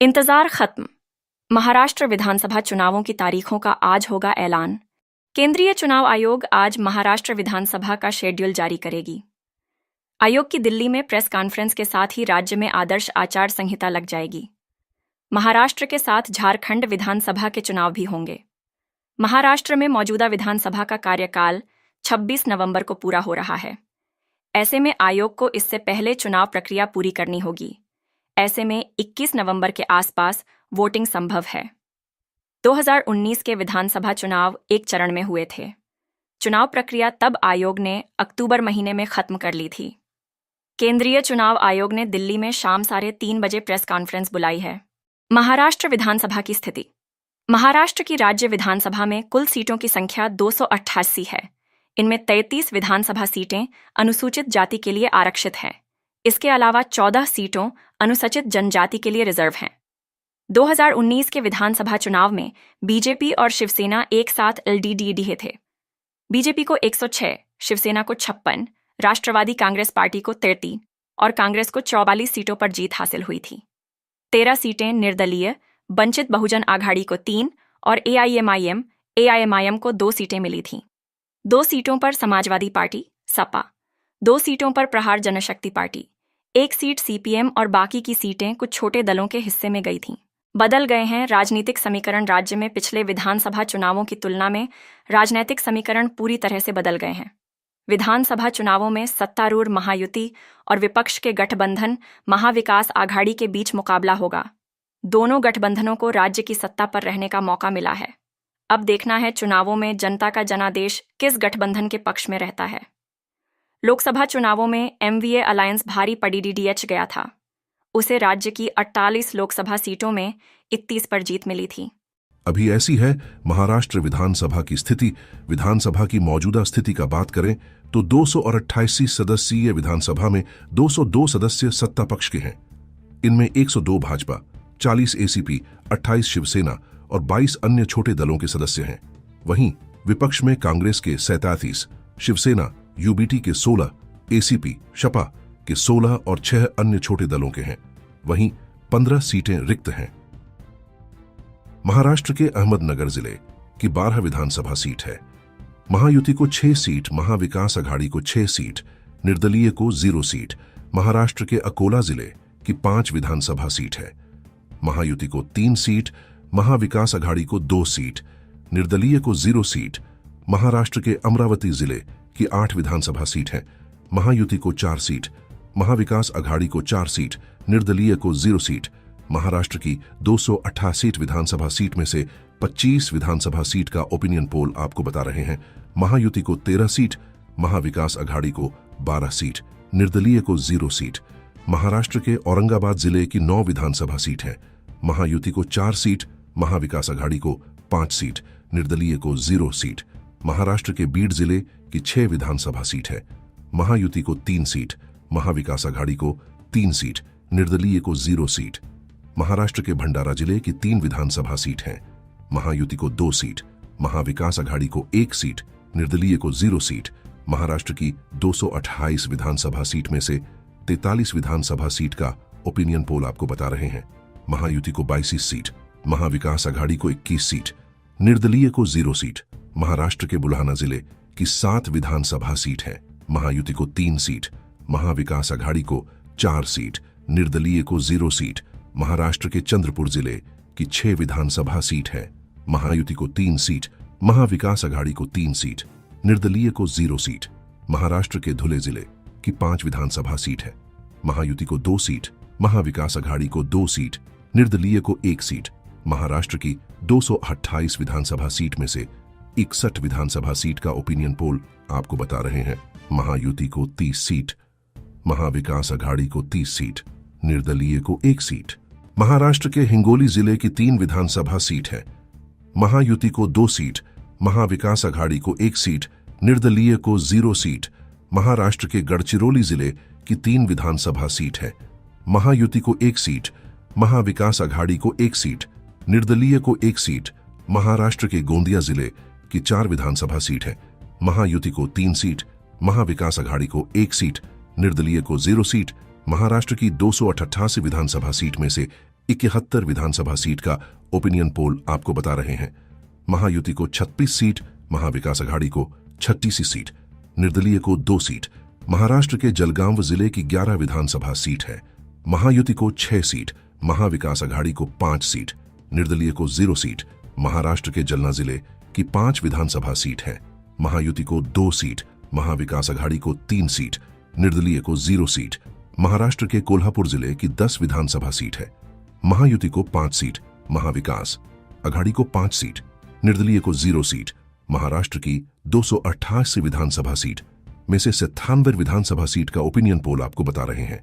इंतजार खत्म। महाराष्ट्र विधानसभा चुनावों की तारीखों का आज होगा ऐलान। केंद्रीय चुनाव आयोग आज महाराष्ट्र विधानसभा का शेड्यूल जारी करेगी। आयोग की दिल्ली में प्रेस कॉन्फ्रेंस के साथ ही राज्य में आदर्श आचार संहिता लग जाएगी। महाराष्ट्र के साथ झारखंड विधानसभा के चुनाव भी होंगे। महाराष्ट्र में मौजूदा विधानसभा का कार्यकाल 26 नवंबर को पूरा हो रहा है। ऐसे में आयोग को इससे पहले चुनाव प्रक्रिया पूरी करनी होगी। ऐसे में 21 नवंबर के आसपास वोटिंग संभव है। 2019 के विधानसभा चुनाव एक चरण में हुए थे। चुनाव प्रक्रिया तब आयोग ने अक्टूबर महीने में खत्म कर ली थी। केंद्रीय चुनाव आयोग ने दिल्ली में शाम 3:30 बजे प्रेस कॉन्फ्रेंस बुलाई है। महाराष्ट्र विधानसभा की स्थिति। महाराष्ट्र की राज्य विधानसभा में कुल सीटों की संख्या 288 है। इनमें 33 विधानसभा सीटें अनुसूचित जाति के लिए आरक्षित हैं। इसके अलावा 14 सीटों अनुसूचित जनजाति के लिए रिजर्व हैं। 2019 के विधानसभा चुनाव में बीजेपी और शिवसेना एक साथ एलडीडीडी थे। बीजेपी को 106, शिवसेना को 56, राष्ट्रवादी कांग्रेस पार्टी को 33 और कांग्रेस को 44 सीटों पर जीत हासिल हुई थी। 13 सीटें निर्दलीय, वंचित बहुजन आघाड़ी को 3 और एआईएमआईएम को 2 सीटें मिली थीं। 2 सीटों पर समाजवादी पार्टी, सपा, 2 सीटों पर प्रहार जनशक्ति पार्टी, 1 सीट सीपीएम और बाकी की सीटें कुछ छोटे दलों के हिस्से में गई थीं। बदल गए हैं राजनीतिक समीकरण। राज्य में पिछले विधानसभा चुनावों की तुलना में राजनीतिक समीकरण पूरी तरह से बदल गए हैं। विधानसभा चुनावों में सत्तारूढ़ महायुति और विपक्ष के गठबंधन महाविकास आघाड़ी के बीच मुकाबला होगा। दोनों गठबंधनों को राज्य की सत्ता पर रहने का मौका मिला है। अब देखना है चुनावों में जनता का जनादेश किस गठबंधन के पक्ष में रहता है। लोकसभा चुनावों में एमवीए अलायंस भारी पड़ीडीएच गया था। उसे राज्य की 48 लोकसभा सीटों में 31 पर जीत मिली थी। अभी ऐसी है महाराष्ट्र विधानसभा की स्थिति। विधानसभा की मौजूदा स्थिति का बात करें तो 288 सदस्यीय विधानसभा में 202 सदस्य सत्ता पक्ष के हैं। इनमें 102 भाजपा, 40 एसीपी, 28 शिवसेना और 22 अन्य छोटे दलों के सदस्य हैं। वहीं विपक्ष में कांग्रेस के 37, शिवसेना यूबीटी के 16, एसीपी शपा के 16 और 6 अन्य छोटे दलों के हैं। वहीं 15 सीटें रिक्त हैं। महाराष्ट्र के अहमदनगर जिले की 12 विधानसभा सीट है। महायुति को 6 सीट, महाविकास आघाड़ी को 6 सीट, निर्दलीय को 0 सीट। महाराष्ट्र के अकोला जिले की 5 विधानसभा सीट है। महायुति को 3 सीट, महाविकास आघाड़ी को 2 सीट, निर्दलीय को 0 सीट। महाराष्ट्र के अमरावती जिले की 8 विधानसभा सीट है। महायुति को 4 सीट, महाविकास आघाड़ी को 4 सीट, निर्दलीय को 0 सीट। महाराष्ट्र की 288 विधानसभा सीट में से 25 विधानसभा सीट का ओपिनियन पोल आपको बता रहे हैं। महायुति को 13 सीट, महाविकास आघाड़ी को 12 सीट, निर्दलीय को 0 सीट। महाराष्ट्र के औरंगाबाद जिले की 9 विधानसभा सीट है। महायुति को 4 सीट, महाविकास आघाड़ी को 5 सीट, निर्दलीय को 0 सीट। महाराष्ट्र के बीड जिले की 6 विधानसभा सीट है। महायुति को 3 सीट, महाविकास आघाड़ी को 3 सीट, निर्दलीय को 0 सीट। महाराष्ट्र के भंडारा जिले की 3 विधानसभा सीट है। महायुति को 2 सीट, महाविकास आघाड़ी को 1 सीट, निर्दलीय को 0 सीट। महाराष्ट्र की 228 विधानसभा सीट में से 43 विधानसभा सीट का ओपिनियन पोल आपको बता रहे हैं। महायुति को 22 सीट, महाविकास आघाड़ी को 21 सीट, निर्दलीय को 0 सीट। महाराष्ट्र के बुल्हाना जिले की 7 विधानसभा सीट है। महायुति को 3 सीट, महाविकास आघाड़ी को 4 सीट, निर्दलीय को 0 सीट। महाराष्ट्र के चंद्रपुर जिले की 6 विधानसभा सीट है। महायुति को 3 सीट, महाविकास आघाड़ी को 3 सीट, निर्दलीय को 0 सीट। महाराष्ट्र के धुले जिले की 5 विधानसभा सीट है। महायुति को 2 सीट, महाविकास आघाड़ी को 2 सीट, निर्दलीय को 1 सीट। महाराष्ट्र की 228 विधानसभा सीट में से 61 विधानसभा सीट का ओपिनियन पोल आपको बता रहे हैं। महायुति को 30 सीट, महाविकास आघाड़ी को 30 सीट, निर्दलीय को 1 सीट। महाराष्ट्र के हिंगोली जिले की 3 विधानसभा सीट है। महायुति को 2 सीट, महाविकास आघाड़ी को 1 सीट, निर्दलीय को 0 सीट। महाराष्ट्र के गढ़चिरौली जिले की 3 विधानसभा सीट है। महायुति को 1 सीट, महाविकास आघाड़ी को 1 सीट, निर्दलीय को 1 सीट। महाराष्ट्र के गोंदिया जिले की 4 विधानसभा सीट है। महायुति को 3 सीट, महाविकास आघाड़ी को 1 सीट, निर्दलीय को 0 सीट। महाराष्ट्र की 288 विधानसभा सीट में से 71 विधानसभा सीट का ओपिनियन पोल आपको बता रहे हैं। महायुति को 36 सीट, महाविकास अघाड़ी को 36 सीट, निर्दलीय को 2 सीट। महाराष्ट्र के जलगांव जिले की 11 विधानसभा सीट है। महायुति को 6 सीट, महाविकास अघाड़ी को 5 सीट, निर्दलीय को 0 सीट। महाराष्ट्र के जलना जिले की 5 विधानसभा सीट है। महायुति को 2 सीट, महाविकास अघाड़ी को 3 सीट, निर्दलीय को 0 सीट। महाराष्ट्र के कोल्हापुर जिले की 10 विधानसभा सीट है। महायुति को 5 सीट, महाविकास अघाड़ी को 5 सीट, निर्दलीय को 0 सीट। महाराष्ट्र की 288 विधानसभा सीट में से 97 विधानसभा सीट का ओपिनियन पोल आपको बता रहे हैं।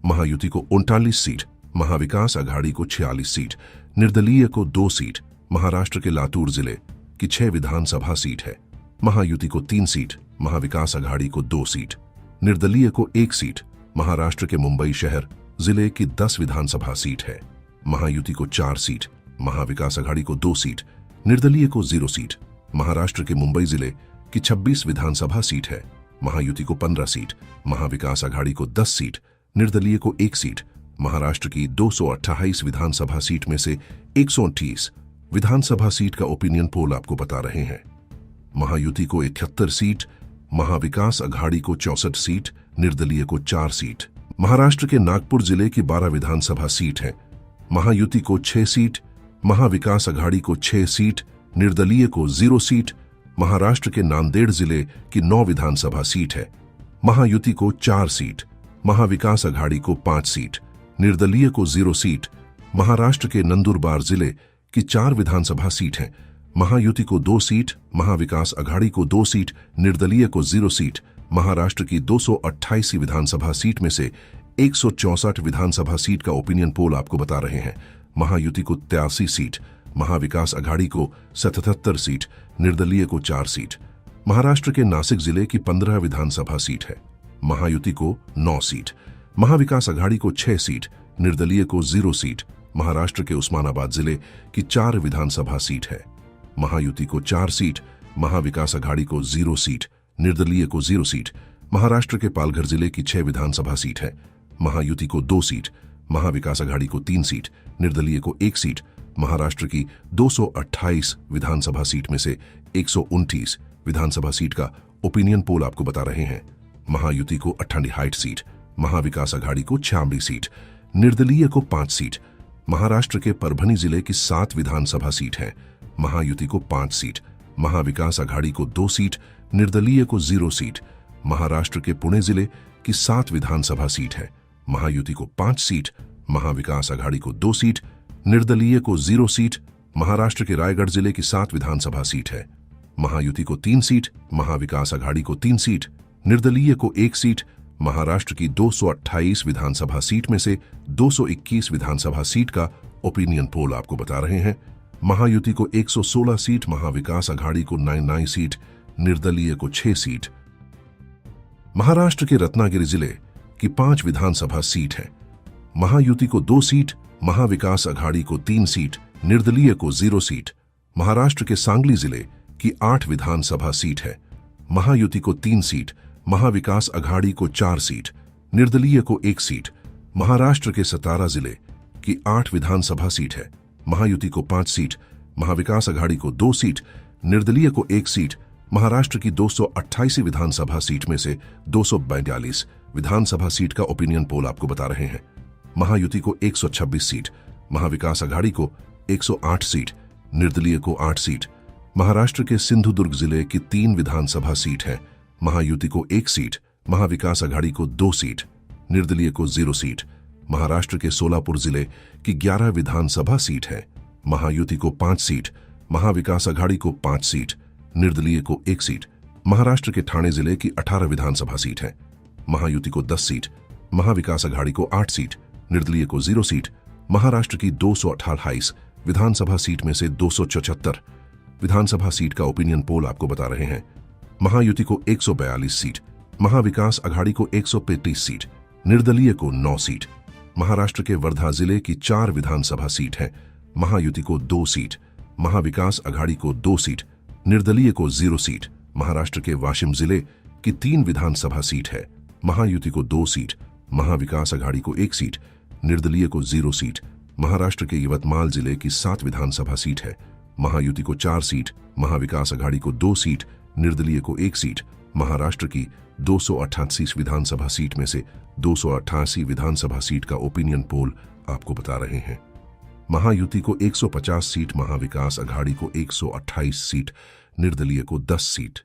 महायुति को 39 सीट, महाविकास अघाड़ी को 46 सीट, निर्दलीय को 2 सीट। महाराष्ट्र के लातूर जिले की 6 विधानसभा सीट है। महायुति को 3 सीट, महाविकास अघाड़ी को 2 सीट, निर्दलीय को 1 सीट। महाराष्ट्र के मुंबई शहर जिले की 10 विधानसभा सीट है। महायुति को 4 सीट, महाविकास अघाड़ी को 2 सीट, निर्दलीय को 0 सीट। महाराष्ट्र के मुंबई जिले की 26 विधानसभा सीट है। महायुति को 15 सीट, महाविकास अघाड़ी को 10 सीट, निर्दलीय को 1 सीट। महाराष्ट्र की 228 विधानसभा सीट में से 129 विधानसभा सीट का ओपिनियन पोल आपको बता रहे हैं। महायुति को 71 सीट, महाविकास अघाड़ी को 64 सीट, निर्दलीय को 4 सीट। महाराष्ट्र के नागपुर जिले की 12 विधानसभा सीट है। महायुति को 6 सीट, महाविकास अघाड़ी को 6 सीट, निर्दलीय को 0 सीट। महाराष्ट्र के नांदेड़ जिले की 9 विधानसभा सीट है। महायुति को 4 सीट, महाविकास अघाड़ी को 5 सीट, निर्दलीय को 0 सीट। महाराष्ट्र के नंदुरबार जिले की 4 विधानसभा सीट है। महायुति को 2 सीट, महाविकास अघाड़ी को 2 सीट, निर्दलीय को 0 सीट। महाराष्ट्र की 228 विधानसभा सीट में से 164 विधानसभा सीट का ओपिनियन पोल आपको बता रहे हैं। महायुति को 83 सीट, महाविकास अघाड़ी को 77 सीट, निर्दलीय को 4 सीट। महाराष्ट्र के नासिक जिले की 15 विधानसभा सीट है। महायुति को 9 सीट, महाविकास अघाड़ी को 6 सीट, निर्दलीय को 0 सीट। महाराष्ट्र के उस्मानाबाद जिले की 4 विधानसभा सीट है। महायुति को 4 सीट, महाविकास अघाड़ी को 0 सीट, निर्दलीय को 0 सीट। महाराष्ट्र के पालघर जिले की 6 विधानसभा सीट है। महायुति को 2 सीट, महाविकास अघाड़ी को 3 सीट, निर्दलीय को 1 सीट। महाराष्ट्र की 228 विधानसभा सीट में से 129 विधानसभा सीट का ओपिनियन पोल आपको बता रहे हैं। महायुति को 68 सीट, महाविकास अघाड़ी को 86 सीट, निर्दलीय को 5 सीट। महाराष्ट्र के परभनी जिले की 7 विधानसभा सीट है। महायुति को 5 सीट, महाविकास अघाड़ी को 2 सीट, निर्दलीय को 0 सीट। महाराष्ट्र के पुणे जिले की 7 विधानसभा सीट है। महायुति को 5 सीट, महाविकास अघाड़ी को 2 सीट, निर्दलीय को 0 सीट। महाराष्ट्र के रायगढ़ जिले की 7 विधानसभा सीट है। महायुति को 3 सीट, महाविकास अघाड़ी को 3 सीट, निर्दलीय को 1 सीट। महाराष्ट्र की 228 विधानसभा सीट में से 221 विधानसभा सीट का ओपिनियन पोल आपको बता रहे हैं। महायुति को 116 सीट, महाविकास अघाड़ी को 99 सीट, निर्दलीय को 6 सीट। महाराष्ट्र के रत्नागिरी जिले की 5 विधानसभा सीट है। महायुति को 2 सीट, महाविकास अघाड़ी को 3 सीट, निर्दलीय को 0 सीट। महाराष्ट्र के सांगली जिले की 8 विधानसभा सीट है। महायुति को 3 सीट, महाविकास अघाड़ी को 4 सीट, निर्दलीय को 1 सीट। महाराष्ट्र के सतारा जिले की 8 विधानसभा सीट है। महायुति को 5 सीट, महाविकास अघाड़ी को 2 सीट, निर्दलीय को 1 सीट। महाराष्ट्र की 228 विधानसभा सीट में से 242 विधानसभा सीट का ओपिनियन पोल आपको बता रहे हैं। महायुति को 126 सीट, महाविकास अघाड़ी को 108 सीट, निर्दलीय को 8 सीट। महाराष्ट्र के सिंधुदुर्ग जिले की 3 विधानसभा सीट है। महायुति को 1 सीट, महाविकास अघाड़ी को 2 सीट, निर्दलीय को 0 सीट। महाराष्ट्र के सोलापुर जिले की 11 विधानसभा सीट है। महायुति को 5 सीट, महाविकास अघाड़ी को 5 सीट, निर्दलीय को 1 सीट। महाराष्ट्र के ठाणे जिले की 18 विधानसभा सीट है। महायुति को 10 सीट, महाविकास अघाड़ी को 8 सीट, निर्दलीय को 0 सीट। महाराष्ट्र की 228 विधानसभा सीट में से 274 विधानसभा सीट का ओपिनियन पोल आपको बता रहे हैं। महायुति को 142 सीट, महाविकास अघाड़ी को 135 सीट, निर्दलीय को 9 सीट। महाराष्ट्र के वर्धा जिले की 4 विधानसभा सीट है। महायुति को 2 सीट, महाविकास अघाड़ी को 2 सीट, निर्दलीय को 0 सीट। महाराष्ट्र के वाशिम जिले की 3 विधानसभा सीट है। महायुति को 2 सीट, महाविकास अघाड़ी को 1 सीट, निर्दलीय को 0 सीट। महाराष्ट्र के यवतमाल जिले की 7 विधानसभा सीट है। महायुति को 4 सीट, महाविकास अघाड़ी को 2 सीट, निर्दलीय को 1 सीट। महाराष्ट्र की 288 विधानसभा सीट में से 288 विधानसभा सीट का ओपिनियन पोल आपको बता रहे हैं। महायुति को 150 सीट, महाविकास अघाड़ी को 128 सीट, निर्दलीय को 10 सीट।